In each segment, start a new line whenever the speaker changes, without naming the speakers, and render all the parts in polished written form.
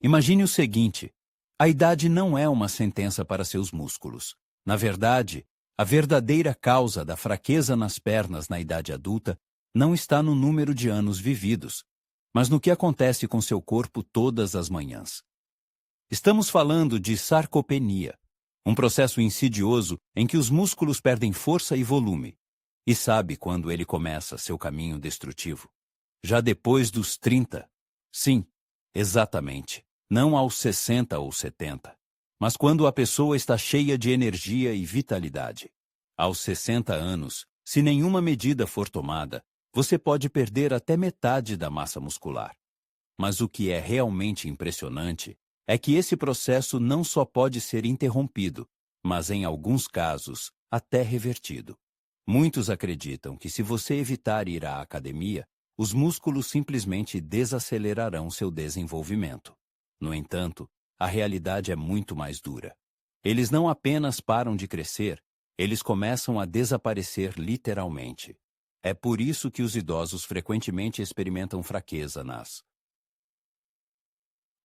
Imagine o seguinte: a idade não é uma sentença para seus músculos. Na verdade, a verdadeira causa da fraqueza nas pernas na idade adulta não está no número de anos vividos, mas no que acontece com seu corpo todas as manhãs. Estamos falando de sarcopenia, um processo insidioso em que os músculos perdem força e volume. E sabe quando ele começa seu caminho destrutivo? Já depois dos 30. Sim, exatamente. Não aos 60 ou 70. Mas quando a pessoa está cheia de energia e vitalidade. Aos 60 anos, se nenhuma medida for tomada, você pode perder até metade da massa muscular. Mas o que é realmente impressionante é que esse processo não só pode ser interrompido, mas em alguns casos, até revertido. Muitos acreditam que se você evitar ir à academia, os músculos simplesmente desacelerarão seu desenvolvimento. No entanto, a realidade é muito mais dura. Eles não apenas param de crescer, eles começam a desaparecer literalmente. É por isso que os idosos frequentemente experimentam fraqueza nas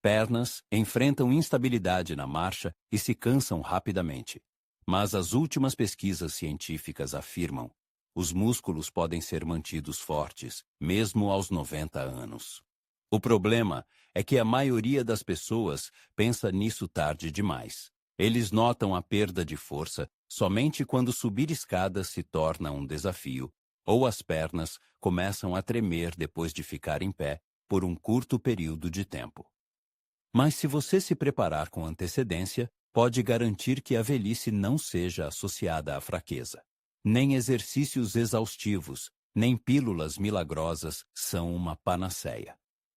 pernas, enfrentam instabilidade na marcha e se cansam rapidamente. Mas as últimas pesquisas científicas afirmam: os músculos podem ser mantidos fortes, mesmo aos 90 anos. O problema é que a maioria das pessoas pensa nisso tarde demais. Eles notam a perda de força somente quando subir escadas se torna um desafio, ou as pernas começam a tremer depois de ficar em pé por um curto período de tempo. Mas se você se preparar com antecedência, pode garantir que a velhice não seja associada à fraqueza. Nem exercícios exaustivos, nem pílulas milagrosas são uma panaceia.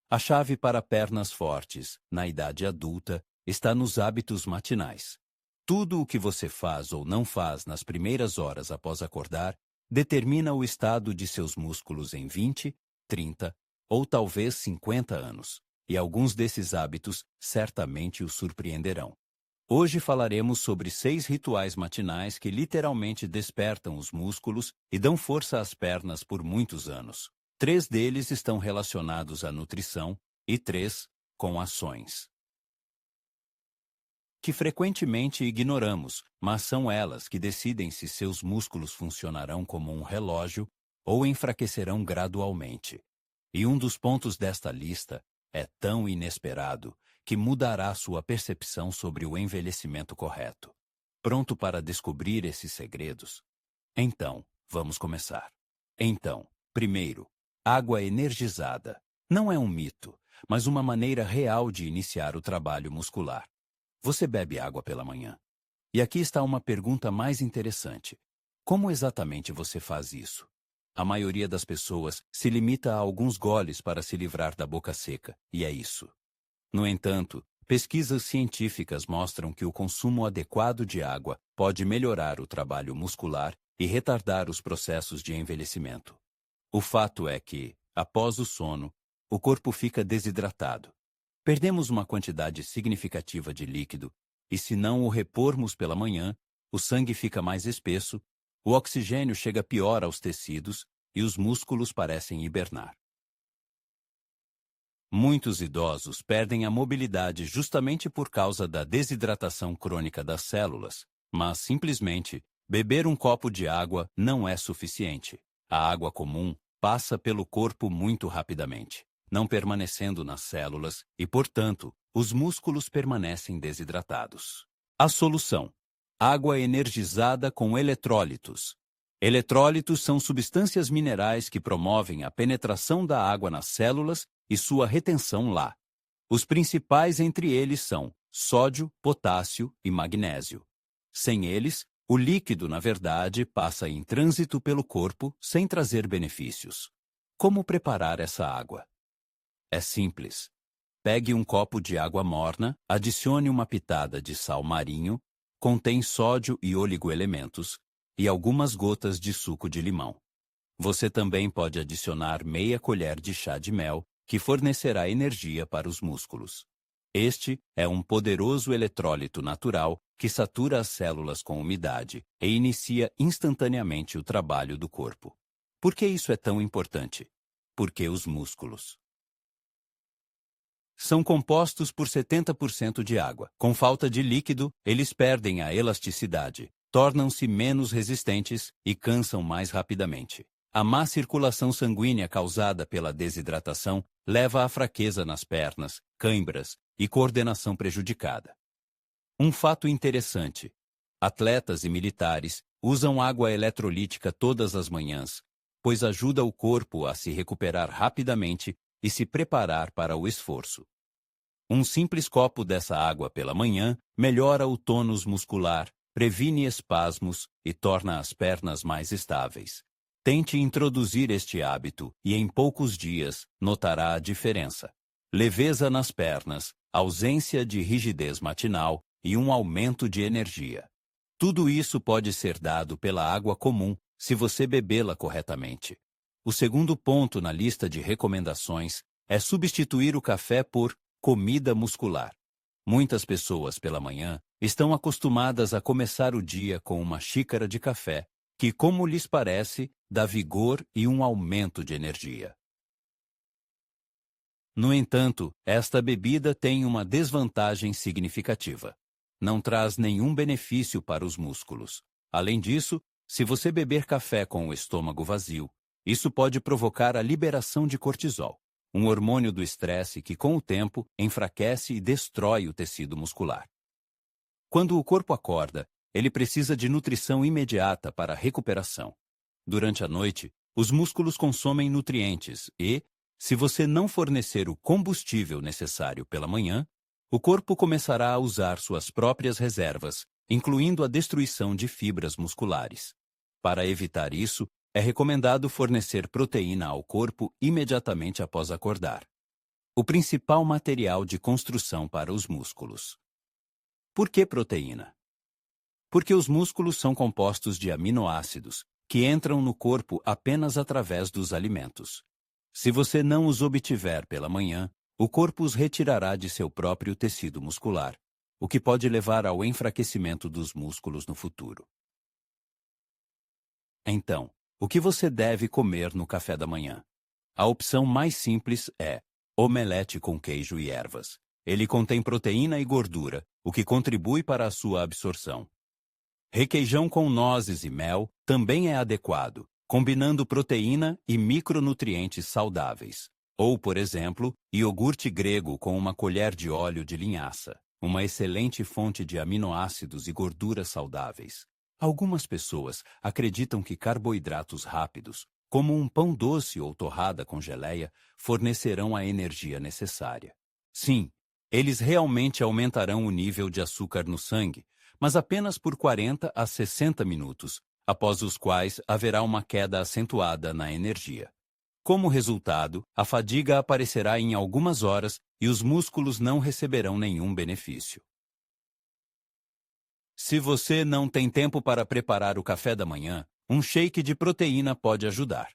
A chave para pernas fortes, na idade adulta, está nos hábitos matinais. Tudo o que você faz ou não faz nas primeiras horas após acordar determina o estado de seus músculos em 20, 30 ou talvez 50 anos. E alguns desses hábitos certamente o surpreenderão. Hoje falaremos sobre 6 rituais matinais que literalmente despertam os músculos e dão força às pernas por muitos anos. 3 deles estão relacionados à nutrição e 3 com ações que frequentemente ignoramos, mas são elas que decidem se seus músculos funcionarão como um relógio ou enfraquecerão gradualmente. E um dos pontos desta lista é tão inesperado que mudará sua percepção sobre o envelhecimento correto. Pronto para descobrir esses segredos? Então, vamos começar. Primeiro, água energizada. Não é um mito, mas uma maneira real de iniciar o trabalho muscular. Você bebe água pela manhã? E aqui está uma pergunta mais interessante. Como exatamente você faz isso? A maioria das pessoas se limita a alguns goles para se livrar da boca seca, e é isso. No entanto, pesquisas científicas mostram que o consumo adequado de água pode melhorar o trabalho muscular e retardar os processos de envelhecimento. O fato é que, após o sono, o corpo fica desidratado. Perdemos uma quantidade significativa de líquido, e se não o repormos pela manhã, o sangue fica mais espesso, o oxigênio chega pior aos tecidos e os músculos parecem hibernar. Muitos idosos perdem a mobilidade justamente por causa da desidratação crônica das células, mas simplesmente beber um copo de água não é suficiente. A água comum passa pelo corpo muito rapidamente, não permanecendo nas células e, portanto, os músculos permanecem desidratados. A solução: água energizada com eletrólitos. Eletrólitos são substâncias minerais que promovem a penetração da água nas células e sua retenção lá. Os principais entre eles são sódio, potássio e magnésio. Sem eles, o líquido, na verdade, passa em trânsito pelo corpo sem trazer benefícios. Como preparar essa água? É simples. Pegue um copo de água morna, adicione uma pitada de sal marinho, contém sódio e oligoelementos, e algumas gotas de suco de limão. Você também pode adicionar meia colher de chá de mel, que fornecerá energia para os músculos. Este é um poderoso eletrólito natural que satura as células com umidade e inicia instantaneamente o trabalho do corpo. Por que isso é tão importante? Porque os músculos são compostos por 70% de água. Com falta de líquido, eles perdem a elasticidade, tornam-se menos resistentes e cansam mais rapidamente. A má circulação sanguínea causada pela desidratação leva à fraqueza nas pernas, cãibras e coordenação prejudicada. Um fato interessante: atletas e militares usam água eletrolítica todas as manhãs, pois ajuda o corpo a se recuperar rapidamente e se preparar para o esforço. Um simples copo dessa água pela manhã melhora o tônus muscular, previne espasmos e torna as pernas mais estáveis. Tente introduzir este hábito e em poucos dias notará a diferença. Leveza nas pernas, ausência de rigidez matinal e um aumento de energia. Tudo isso pode ser dado pela água comum se você bebê-la corretamente. O segundo ponto na lista de recomendações é substituir o café por comida muscular. Muitas pessoas pela manhã estão acostumadas a começar o dia com uma xícara de café, que, como lhes parece, dá vigor e um aumento de energia. No entanto, esta bebida tem uma desvantagem significativa. Não traz nenhum benefício para os músculos. Além disso, se você beber café com o estômago vazio, isso pode provocar a liberação de cortisol, um hormônio do estresse que, com o tempo, enfraquece e destrói o tecido muscular. Quando o corpo acorda, ele precisa de nutrição imediata para a recuperação. Durante a noite, os músculos consomem nutrientes e, se você não fornecer o combustível necessário pela manhã, o corpo começará a usar suas próprias reservas, incluindo a destruição de fibras musculares. Para evitar isso, é recomendado fornecer proteína ao corpo imediatamente após acordar. O principal material de construção para os músculos. Por que proteína? Porque os músculos são compostos de aminoácidos, que entram no corpo apenas através dos alimentos. Se você não os obtiver pela manhã, o corpo os retirará de seu próprio tecido muscular, o que pode levar ao enfraquecimento dos músculos no futuro. Então, o que você deve comer no café da manhã? A opção mais simples é omelete com queijo e ervas. Ele contém proteína e gordura, o que contribui para a sua absorção. Requeijão com nozes e mel também é adequado, combinando proteína e micronutrientes saudáveis. Ou, por exemplo, iogurte grego com uma colher de óleo de linhaça, uma excelente fonte de aminoácidos e gorduras saudáveis. Algumas pessoas acreditam que carboidratos rápidos, como um pão doce ou torrada com geleia, fornecerão a energia necessária. Sim, eles realmente aumentarão o nível de açúcar no sangue, mas apenas por 40 a 60 minutos, após os quais haverá uma queda acentuada na energia. Como resultado, a fadiga aparecerá em algumas horas e os músculos não receberão nenhum benefício. Se você não tem tempo para preparar o café da manhã, um shake de proteína pode ajudar.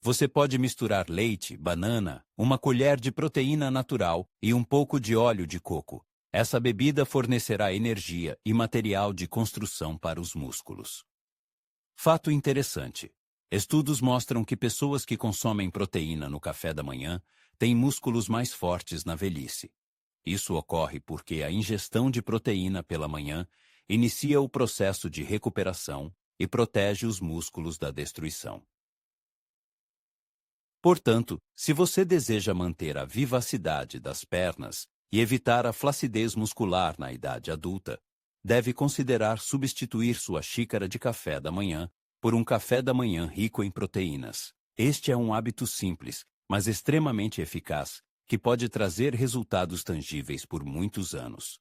Você pode misturar leite, banana, uma colher de proteína natural e um pouco de óleo de coco. Essa bebida fornecerá energia e material de construção para os músculos. Fato interessante: estudos mostram que pessoas que consomem proteína no café da manhã têm músculos mais fortes na velhice. Isso ocorre porque a ingestão de proteína pela manhã inicia o processo de recuperação e protege os músculos da destruição. Portanto, se você deseja manter a vivacidade das pernas e evitar a flacidez muscular na idade adulta, deve considerar substituir sua xícara de café da manhã por um café da manhã rico em proteínas. Este é um hábito simples, mas extremamente eficaz, que pode trazer resultados tangíveis por muitos anos.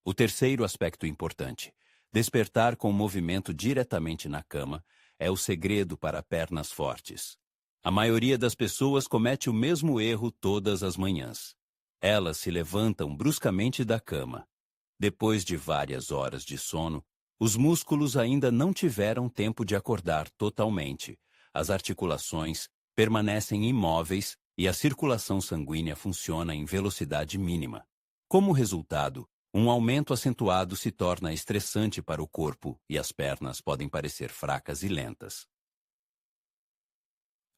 O terceiro aspecto importante: despertar com movimento diretamente na cama, é o segredo para pernas fortes. A maioria das pessoas comete o mesmo erro todas as manhãs. Elas se levantam bruscamente da cama. Depois de várias horas de sono, os músculos ainda não tiveram tempo de acordar totalmente. As articulações permanecem imóveis e a circulação sanguínea funciona em velocidade mínima. Como resultado, um aumento acentuado se torna estressante para o corpo e as pernas podem parecer fracas e lentas.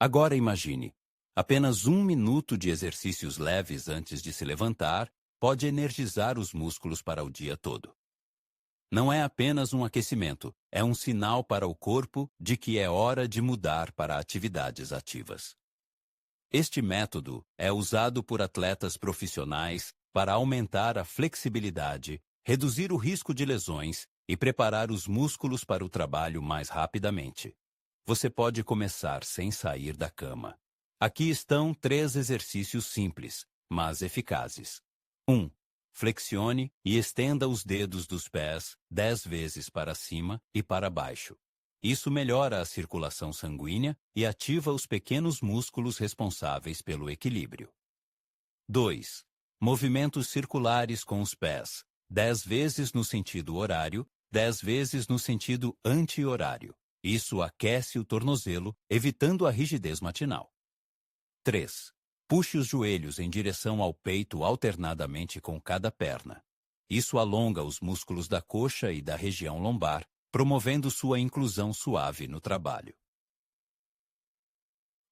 Agora imagine, Apenas 1 minuto de exercícios leves antes de se levantar pode energizar os músculos para o dia todo. Não é apenas um aquecimento, é um sinal para o corpo de que é hora de mudar para atividades ativas. Este método é usado por atletas profissionais para aumentar a flexibilidade, reduzir o risco de lesões e preparar os músculos para o trabalho mais rapidamente. Você pode começar sem sair da cama. Aqui estão 3 exercícios simples, mas eficazes. 1. Flexione e estenda os dedos dos pés 10 vezes para cima e para baixo. Isso melhora a circulação sanguínea e ativa os pequenos músculos responsáveis pelo equilíbrio. 2. Movimentos circulares com os pés, 10 vezes no sentido horário, 10 vezes no sentido anti-horário. Isso aquece o tornozelo, evitando a rigidez matinal. 3. Puxe os joelhos em direção ao peito alternadamente com cada perna. Isso alonga os músculos da coxa e da região lombar, promovendo sua inclusão suave no trabalho.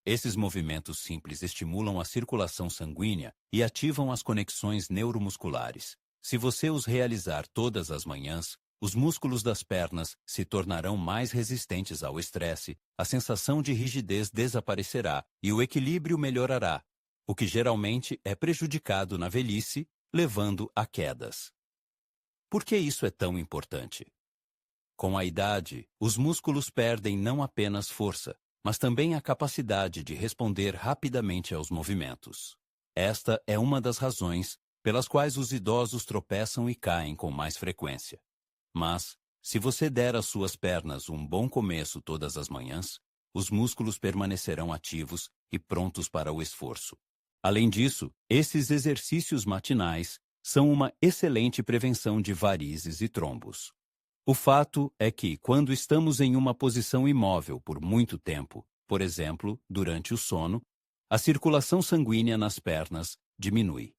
Esses movimentos simples estimulam a circulação sanguínea e ativam as conexões neuromusculares. Se você os realizar todas as manhãs, os músculos das pernas se tornarão mais resistentes ao estresse, a sensação de rigidez desaparecerá e o equilíbrio melhorará, o que geralmente é prejudicado na velhice, levando a quedas. Por que isso é tão importante? Com a idade, os músculos perdem não apenas força, mas também a capacidade de responder rapidamente aos movimentos. Esta é uma das razões pelas quais os idosos tropeçam e caem com mais frequência. Mas, se você der às suas pernas um bom começo todas as manhãs, os músculos permanecerão ativos e prontos para o esforço. Além disso, esses exercícios matinais são uma excelente prevenção de varizes e trombos. O fato é que, quando estamos em uma posição imóvel por muito tempo, por exemplo, durante o sono, a circulação sanguínea nas pernas diminui.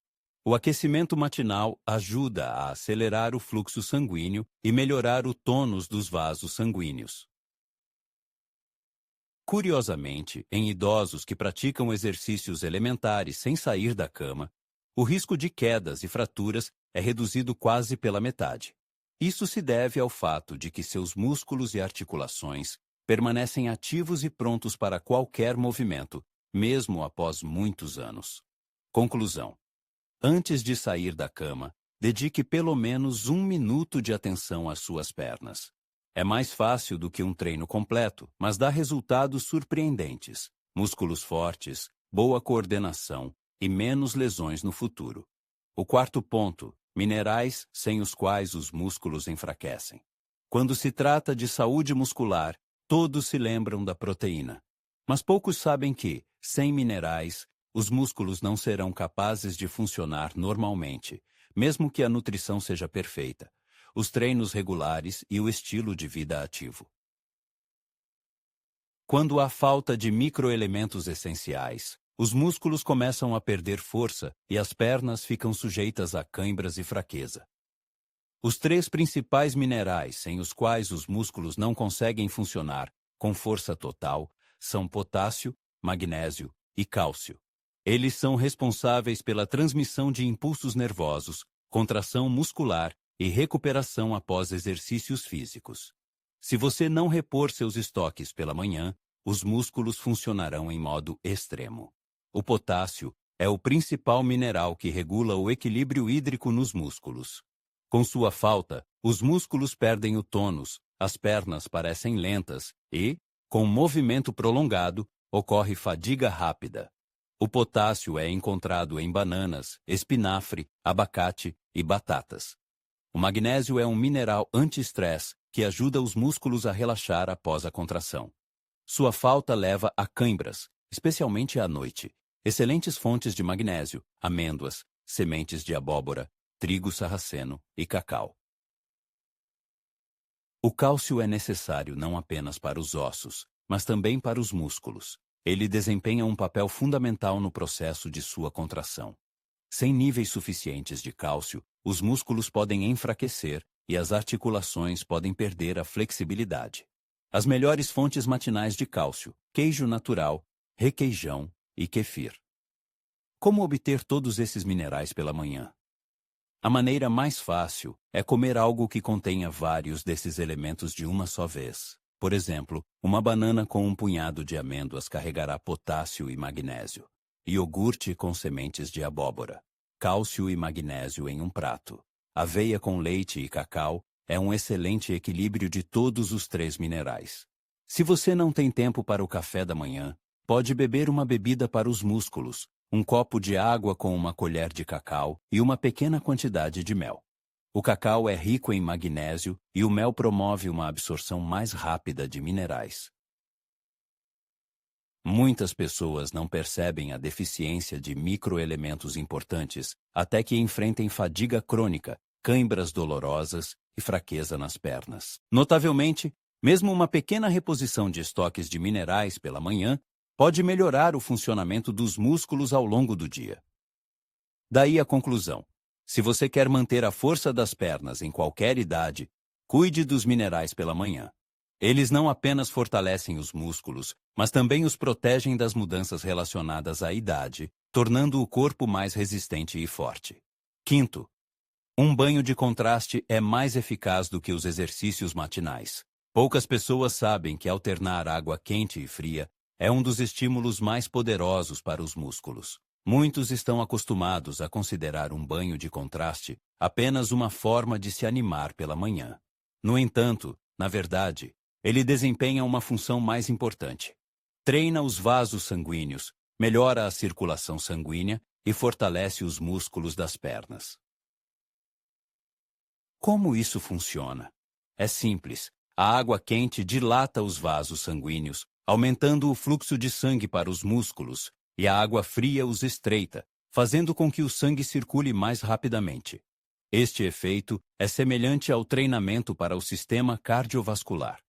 O aquecimento matinal ajuda a acelerar o fluxo sanguíneo e melhorar o tônus dos vasos sanguíneos. Curiosamente, em idosos que praticam exercícios elementares sem sair da cama, o risco de quedas e fraturas é reduzido quase pela metade. Isso se deve ao fato de que seus músculos e articulações permanecem ativos e prontos para qualquer movimento, mesmo após muitos anos. Conclusão. Antes de sair da cama, dedique pelo menos 1 minuto de atenção às suas pernas. É mais fácil do que um treino completo, mas dá resultados surpreendentes, músculos fortes, boa coordenação e menos lesões no futuro. O 4º ponto, minerais sem os quais os músculos enfraquecem. Quando se trata de saúde muscular, todos se lembram da proteína. Mas poucos sabem que, sem minerais, os músculos não serão capazes de funcionar normalmente, mesmo que a nutrição seja perfeita, os treinos regulares e o estilo de vida ativo. Quando há falta de microelementos essenciais, os músculos começam a perder força e as pernas ficam sujeitas a cãibras e fraqueza. Os 3 principais minerais sem os quais os músculos não conseguem funcionar com força total são potássio, magnésio e cálcio. Eles são responsáveis pela transmissão de impulsos nervosos, contração muscular e recuperação após exercícios físicos. Se você não repor seus estoques pela manhã, os músculos funcionarão em modo extremo. O potássio é o principal mineral que regula o equilíbrio hídrico nos músculos. Com sua falta, os músculos perdem o tônus, as pernas parecem lentas e, com movimento prolongado, ocorre fadiga rápida. O potássio é encontrado em bananas, espinafre, abacate e batatas. O magnésio é um mineral anti-estresse que ajuda os músculos a relaxar após a contração. Sua falta leva a cãibras, especialmente à noite. Excelentes fontes de magnésio, amêndoas, sementes de abóbora, trigo sarraceno e cacau. O cálcio é necessário não apenas para os ossos, mas também para os músculos. Ele desempenha um papel fundamental no processo de sua contração. Sem níveis suficientes de cálcio, os músculos podem enfraquecer e as articulações podem perder a flexibilidade. As melhores fontes matinais de cálcio: queijo natural, requeijão, e kefir. Como obter todos esses minerais pela manhã? A maneira mais fácil é comer algo que contenha vários desses elementos de uma só vez. Por exemplo, uma banana com um punhado de amêndoas carregará potássio e magnésio. Iogurte com sementes de abóbora. Cálcio e magnésio em um prato. Aveia com leite e cacau é um excelente equilíbrio de todos os 3 minerais. Se você não tem tempo para o café da manhã, pode beber uma bebida para os músculos, um copo de água com uma colher de cacau e uma pequena quantidade de mel. O cacau é rico em magnésio e o mel promove uma absorção mais rápida de minerais. Muitas pessoas não percebem a deficiência de microelementos importantes até que enfrentem fadiga crônica, cãibras dolorosas e fraqueza nas pernas. Notavelmente, mesmo uma pequena reposição de estoques de minerais pela manhã pode melhorar o funcionamento dos músculos ao longo do dia. Daí a conclusão: se você quer manter a força das pernas em qualquer idade, cuide dos minerais pela manhã. Eles não apenas fortalecem os músculos, mas também os protegem das mudanças relacionadas à idade, tornando o corpo mais resistente e forte. Quinto, um banho de contraste é mais eficaz do que os exercícios matinais. Poucas pessoas sabem que alternar água quente e fria é um dos estímulos mais poderosos para os músculos. Muitos estão acostumados a considerar um banho de contraste apenas uma forma de se animar pela manhã. No entanto, na verdade, ele desempenha uma função mais importante. Treina os vasos sanguíneos, melhora a circulação sanguínea e fortalece os músculos das pernas. Como isso funciona? É simples. A água quente dilata os vasos sanguíneos, aumentando o fluxo de sangue para os músculos, e a água fria os estreita, fazendo com que o sangue circule mais rapidamente. Este efeito é semelhante ao treinamento para o sistema cardiovascular.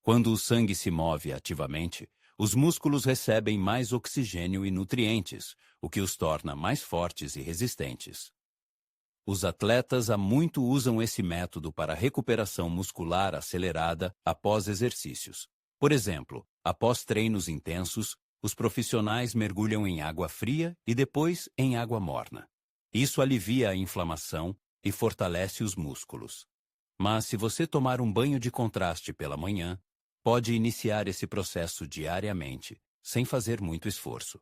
Quando o sangue se move ativamente, os músculos recebem mais oxigênio e nutrientes, o que os torna mais fortes e resistentes. Os atletas há muito usam esse método para recuperação muscular acelerada após exercícios. Por exemplo, após treinos intensos, os profissionais mergulham em água fria e depois em água morna. Isso alivia a inflamação e fortalece os músculos. Mas se você tomar um banho de contraste pela manhã, pode iniciar esse processo diariamente, sem fazer muito esforço.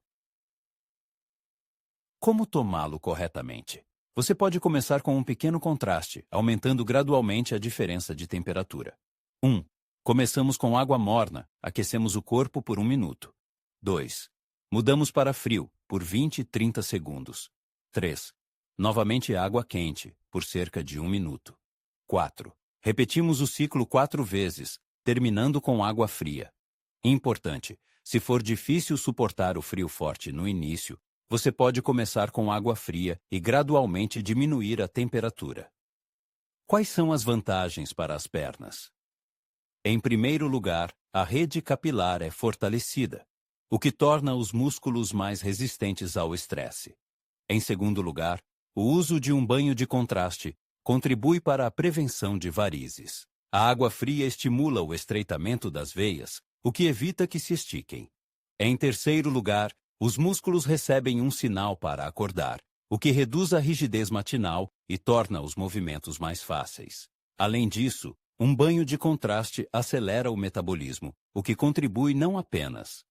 Como tomá-lo corretamente? Você pode começar com um pequeno contraste, aumentando gradualmente a diferença de temperatura. 1. Começamos com água morna, aquecemos o corpo por 1 minuto. 2. Mudamos para frio, por 20-30 segundos. 3. Novamente água quente, por cerca de 1 minuto. 4. Repetimos o ciclo 4 vezes, terminando com água fria. Importante, se for difícil suportar o frio forte no início, você pode começar com água fria e gradualmente diminuir a temperatura. Quais são as vantagens para as pernas? Em primeiro lugar, a rede capilar é fortalecida, o que torna os músculos mais resistentes ao estresse. Em segundo lugar, o uso de um banho de contraste contribui para a prevenção de varizes. A água fria estimula o estreitamento das veias, o que evita que se estiquem. Em terceiro lugar, os músculos recebem um sinal para acordar, o que reduz a rigidez matinal e torna os movimentos mais fáceis. Além disso, um banho de contraste acelera o metabolismo, o que contribui não apenas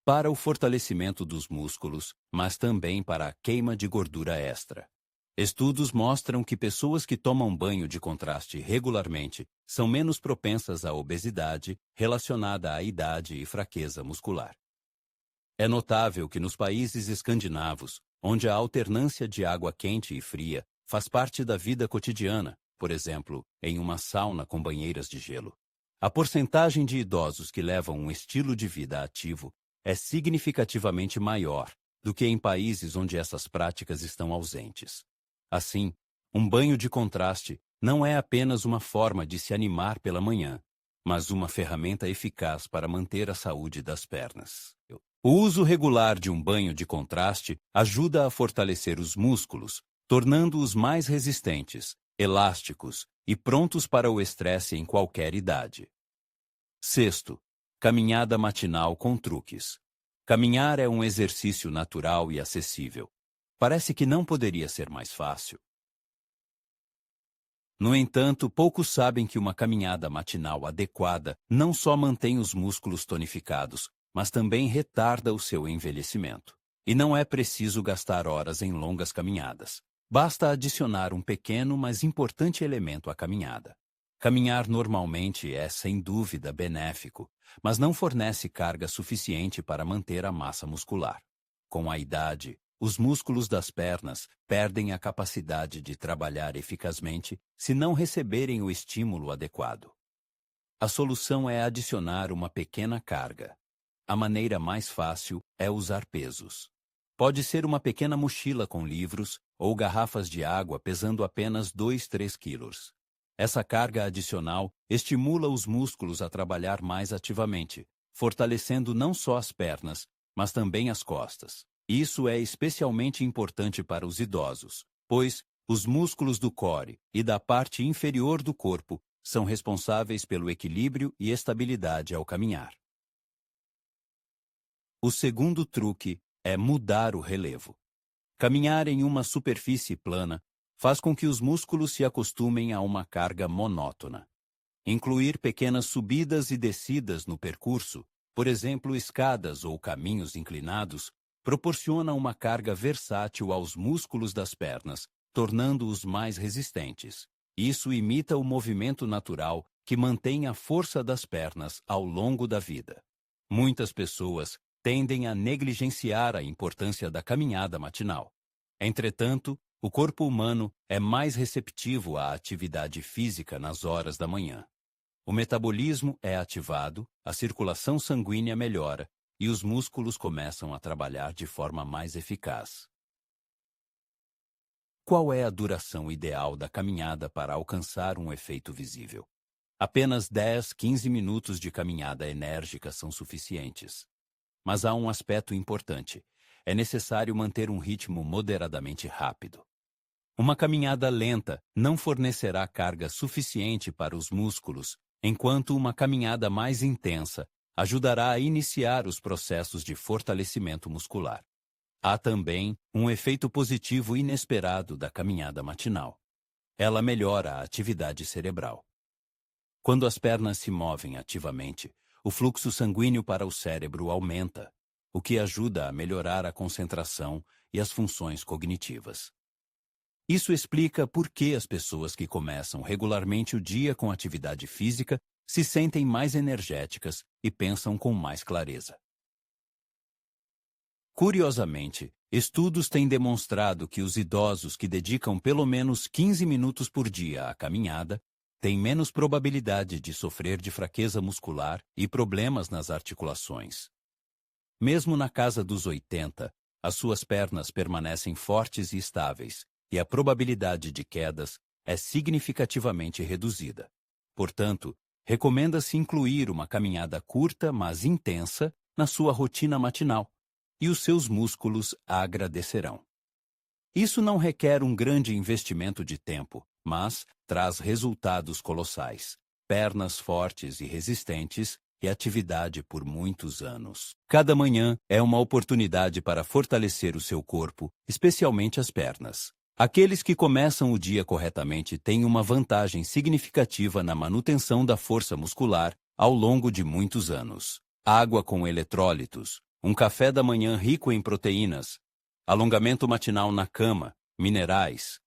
para o fortalecimento dos músculos, mas também para a queima de gordura extra. Estudos mostram que pessoas que tomam banho de contraste regularmente são menos propensas à obesidade relacionada à idade e fraqueza muscular. É notável que nos países escandinavos, onde a alternância de água quente e fria faz parte da vida cotidiana, por exemplo, em uma sauna com banheiras de gelo, a porcentagem de idosos que levam um estilo de vida ativo é significativamente maior do que em países onde essas práticas estão ausentes. Assim, um banho de contraste não é apenas uma forma de se animar pela manhã, mas uma ferramenta eficaz para manter a saúde das pernas. O uso regular de um banho de contraste ajuda a fortalecer os músculos, tornando-os mais resistentes, elásticos e prontos para o estresse em qualquer idade. Sexto, caminhada matinal com truques. Caminhar é um exercício natural e acessível. Parece que não poderia ser mais fácil. No entanto, poucos sabem que uma caminhada matinal adequada não só mantém os músculos tonificados, mas também retarda o seu envelhecimento. E não é preciso gastar horas em longas caminhadas. Basta adicionar um pequeno, mas importante elemento à caminhada. Caminhar normalmente é, sem dúvida, benéfico, mas não fornece carga suficiente para manter a massa muscular. Com a idade, os músculos das pernas perdem a capacidade de trabalhar eficazmente se não receberem o estímulo adequado. A solução é adicionar uma pequena carga. A maneira mais fácil é usar pesos. Pode ser uma pequena mochila com livros ou garrafas de água pesando apenas 2-3 quilos. Essa carga adicional estimula os músculos a trabalhar mais ativamente, fortalecendo não só as pernas, mas também as costas. Isso é especialmente importante para os idosos, pois os músculos do core e da parte inferior do corpo são responsáveis pelo equilíbrio e estabilidade ao caminhar. O segundo truque é mudar o relevo. Caminhar em uma superfície plana faz com que os músculos se acostumem a uma carga monótona. Incluir pequenas subidas e descidas no percurso, por exemplo, escadas ou caminhos inclinados, proporciona uma carga versátil aos músculos das pernas, tornando-os mais resistentes. Isso imita o movimento natural que mantém a força das pernas ao longo da vida. Muitas pessoas tendem a negligenciar a importância da caminhada matinal. Entretanto, o corpo humano é mais receptivo à atividade física nas horas da manhã. O metabolismo é ativado, a circulação sanguínea melhora e os músculos começam a trabalhar de forma mais eficaz. Qual é a duração ideal da caminhada para alcançar um efeito visível? Apenas 10-15 minutos de caminhada enérgica são suficientes. Mas há um aspecto importante. É necessário manter um ritmo moderadamente rápido. Uma caminhada lenta não fornecerá carga suficiente para os músculos, enquanto uma caminhada mais intensa ajudará a iniciar os processos de fortalecimento muscular. Há também um efeito positivo inesperado da caminhada matinal. Ela melhora a atividade cerebral. Quando as pernas se movem ativamente, o fluxo sanguíneo para o cérebro aumenta, o que ajuda a melhorar a concentração e as funções cognitivas. Isso explica por que as pessoas que começam regularmente o dia com atividade física se sentem mais energéticas e pensam com mais clareza. Curiosamente, estudos têm demonstrado que os idosos que dedicam pelo menos 15 minutos por dia à caminhada têm menos probabilidade de sofrer de fraqueza muscular e problemas nas articulações. Mesmo na casa dos 80, as suas pernas permanecem fortes e estáveis, e a probabilidade de quedas é significativamente reduzida. Portanto, recomenda-se incluir uma caminhada curta, mas intensa, na sua rotina matinal, e os seus músculos a agradecerão. Isso não requer um grande investimento de tempo, mas traz resultados colossais, pernas fortes e resistentes e atividade por muitos anos. Cada manhã é uma oportunidade para fortalecer o seu corpo, especialmente as pernas. Aqueles que começam o dia corretamente têm uma vantagem significativa na manutenção da força muscular ao longo de muitos anos. Água com eletrólitos, um café da manhã rico em proteínas, alongamento matinal na cama, minerais,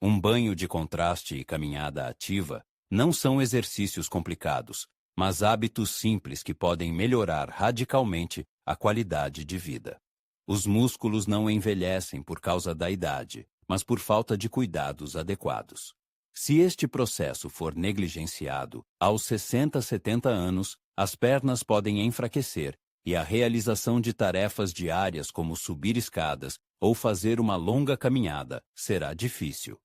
um banho de contraste e caminhada ativa não são exercícios complicados, mas hábitos simples que podem melhorar radicalmente a qualidade de vida. Os músculos não envelhecem por causa da idade, mas por falta de cuidados adequados. Se este processo for negligenciado, aos 60-70 anos, as pernas podem enfraquecer e a realização de tarefas diárias como subir escadas ou fazer uma longa caminhada será difícil.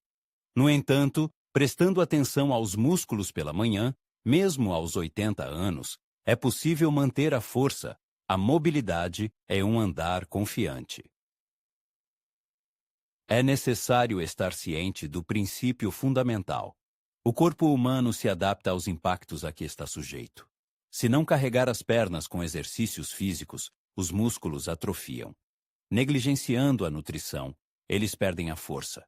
No entanto, prestando atenção aos músculos pela manhã, mesmo aos 80 anos, é possível manter a força. A mobilidade é um andar confiante. É necessário estar ciente do princípio fundamental. O corpo humano se adapta aos impactos a que está sujeito. Se não carregar as pernas com exercícios físicos, os músculos atrofiam. Negligenciando a nutrição, eles perdem a força.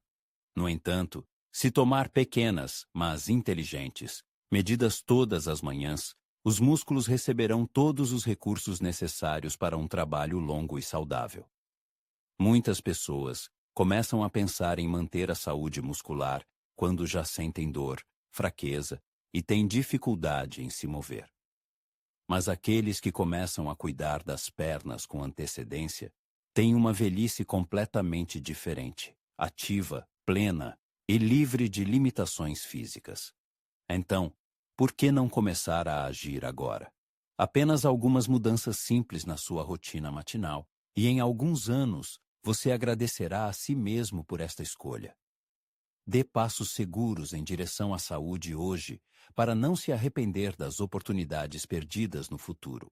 No entanto, se tomar pequenas, mas inteligentes, medidas todas as manhãs, os músculos receberão todos os recursos necessários para um trabalho longo e saudável. Muitas pessoas começam a pensar em manter a saúde muscular quando já sentem dor, fraqueza e têm dificuldade em se mover. Mas aqueles que começam a cuidar das pernas com antecedência têm uma velhice completamente diferente, ativa, plena e livre de limitações físicas. Então, por que não começar a agir agora? Apenas algumas mudanças simples na sua rotina matinal, e em alguns anos você agradecerá a si mesmo por esta escolha. Dê passos seguros em direção à saúde hoje, para não se arrepender das oportunidades perdidas no futuro.